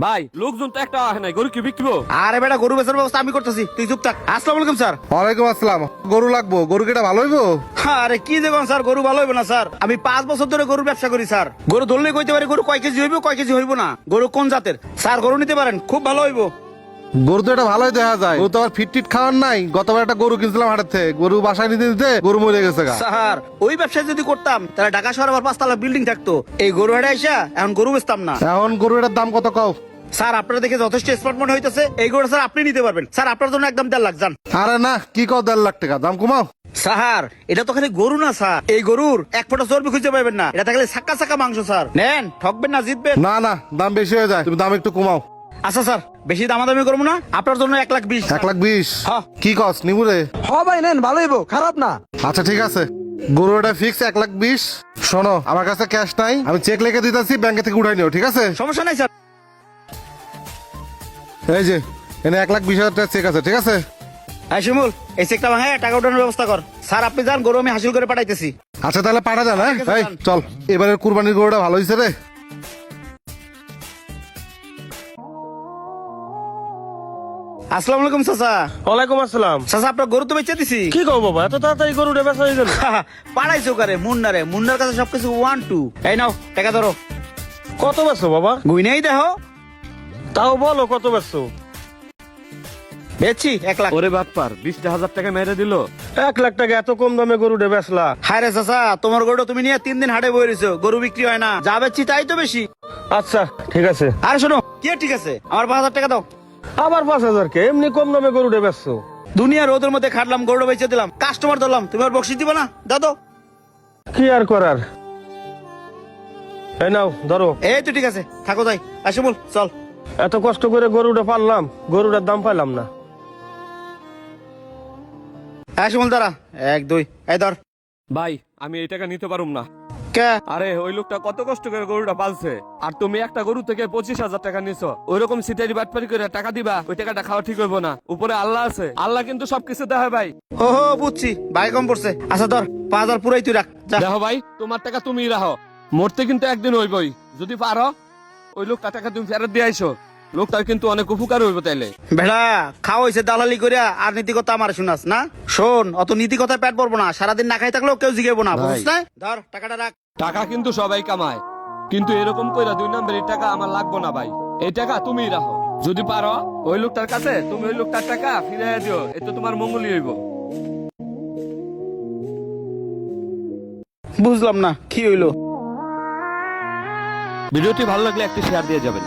ভাই লোকজন তো একটা আসে নাই, গরু কি বিক্রিব? আরে বেটা গরু বেচার ব্যবস্থা আমি করতেছি, তুই চুপ থাক। আসসালামু আলাইকুম স্যার। ওয়ালাইকুম আসসালাম। গরু লাগবো, গরু কেটা ভালো হইবো? আরে কি দেখুন স্যার, গরু ভালো হইব না স্যার। আমি 5 বছর ধরে গরুর ব্যবসা করি স্যার। গরু ধরলে কইতে পারি গরু কয় কেজি হইব কয় কেজি হইব না, গরু কোন জাতের। স্যার গরু নিতে পারেন, খুব ভালো হইব। গরু তো এটা ভালোই দেখা যায়, গরু তো আবার ফিট খাওয়ার নাই। গতবার একটা গরু কিনছিলাম হাটের থেকে, গরু বাসায় নিতে নিতে গরু মরে গেছে গা। স্যার ওই ব্যবসা যদি করতাম তাহলে ঢাকা শহরে আবার 5 তলা বিল্ডিং থাকতো। এই গরু হাটে আইসা এখন গরু বেচতাম না। এখন গরু এটার দাম কত কও? স্যার আপনারা দেখে যথেষ্ট স্মার্ট মনে হইতেছে, এই গরু স্যার আপনি নিতে পারবেন। স্যার আপনার জন্য একদম 1.5 লাখ যান। আরে না, কি কও 1.5 লাখ টাকা? দাম কমাও। স্যার এটা তো খালি গরু না স্যার, এই গরুর এক ফোঁটা চর্বি খুঁজে পাবেন না। এটা থাকলে সাক্কা সাক্কা মাংস স্যার। নেন, ঠকবেন না, জিতবেন। না না, দাম বেশি হয়ে যায়, তুমি দাম একটু কমাও। আচ্ছা স্যার, বেশি দামাদামি করবো না, আপনার জন্য 1,20,000। 1,20,000? হ্যাঁ। কি কস নিবু রে? ভাই নেন, ভালো হইব, খারাপ না। আচ্ছা ঠিক আছে, গরুটা ফিক্স 1,20,000। শোনো, আমার কাছে ক্যাশ নাই, আমি চেক লিখে দিতেছি, ব্যাংকে থেকে উঠাই নিও, ঠিক আছে? সমস্যা নাই স্যার। এই যে এনে 1,20,000 টাকা চেক আছে, ঠিক আছে? হ্যাঁ শিমুল, এই চেকটা ভাঙে টাকা উঠানোর ব্যবস্থা কর। স্যার আপনি যান, গরু আমি হাসিল করে পাঠাইতেছি। আচ্ছা তাহলে পাঠা যান। হ্যাঁ ঠিক আছে, এই যান। চল, এবারের কুরবানির গরুটা ভালো হয়েছে রে। আসসালামু আলাইকুম চাচা। ওয়ালাইকুম আসসালাম। চাচা আপনার গরু তো বেচে দিছি। কি কও বাবা, এত তাড়াতাড়ি গরুটা বেচা হয়ে গেল? পাড়াইছো কারে মুন্নারে, মুন্নার কাছে সবকিছু 1 2। এই নাও টাকা ধরো। কত বেচছো বাবা? গুইনেই দেখো। তাও বলো কত বেচছো? বেচছি 1 লাখ। ওরে বাপ্পার, 20,000 টাকা মেরে দিল। 1 লাখ টাকা এত কম দামে গরুটা বেচলা? হায় রে চাচা, তোমার গরুটা তুমি নিয়ে 3 দিন হাটে বই রয়েছো, গরু বিক্রি হয় না। যা বেচছি তাই তো বেশি। আচ্ছা ঠিক আছে। আরে শোনো, কি আর ঠিক আছে, আমার 5,000 টাকা দাও। আবার 5,000 কে? এমনি কম দামে গরুটা বেচছো? দুনিয়া রোদের মধ্যে খাটলাম, গরুটা বেচে দিলাম, কাস্টমার ধরলাম, তুমি আর বকশিস দিবা না? দাদো। কি আর করার। এই নাও ধরো। এই তো ঠিক আছে, থাকো যাই। আসে বল চল। এত কষ্ট করে গরুটা পাললাম, গরুটার দাম পাইলাম না। আসে বল দাঁড়া, 1 2 এই ধর। ভাই আমি এই টাকা নিতে পারুম না। কে? আরে ওই লোকটা কত কষ্ট করে গরুটা পালছে, আর তুমি একটা গরু থেকে 25,000 টাকা নিছো। ওই রকম সিটারি বাটপারি করে টাকা দিবা, ওই টাকাটা খাওয়া ঠিক হইব না। উপরে আল্লাহ আছে, আল্লাহ কিন্তু সবকিছু দেয় ভাই। ও হো বুঝছি, ভাই কম পড়ছে। আচ্ছা ধর, 5,000 পুরাই তুই রাখ যা। দেখো ভাই, তোমার টাকা তুমি রাখো, মরতে কিন্তু একদিন হইবই। যদি পারো ওই লোকটা টাকা তুমি ফেরত দিয়ে আইসো, লোকটার কিন্তু অনেক উপকার হইব তাইলে। ভেড়া খাওয়া হয়েছে দালালি করিয়া, আর নীতি কথা আমার শুনাস না। শোন, অত নীতি কথায় পেট পড়বো না, সারাদিন না খাই থাকলেও কেউ জিগেবো না, বুঝছ না? ধর টাকাটা রাখ। টাকা কিন্তু সবাই কামায়, কিন্তু এরকম কইরা 2 নম্বরের টাকা আমার লাগবো না ভাই। এই টাকা তুমি রাখো, যদি পারো ওই লোকটার কাছে তুমি ওই লোকটার টাকা ফিরাইয়া দিও, এতে তোমার মঙ্গলই হইব। বুঝলাম না কি হইলো। ভিডিওটি ভালো লাগলে একটি শেয়ার দিয়ে যাবেন।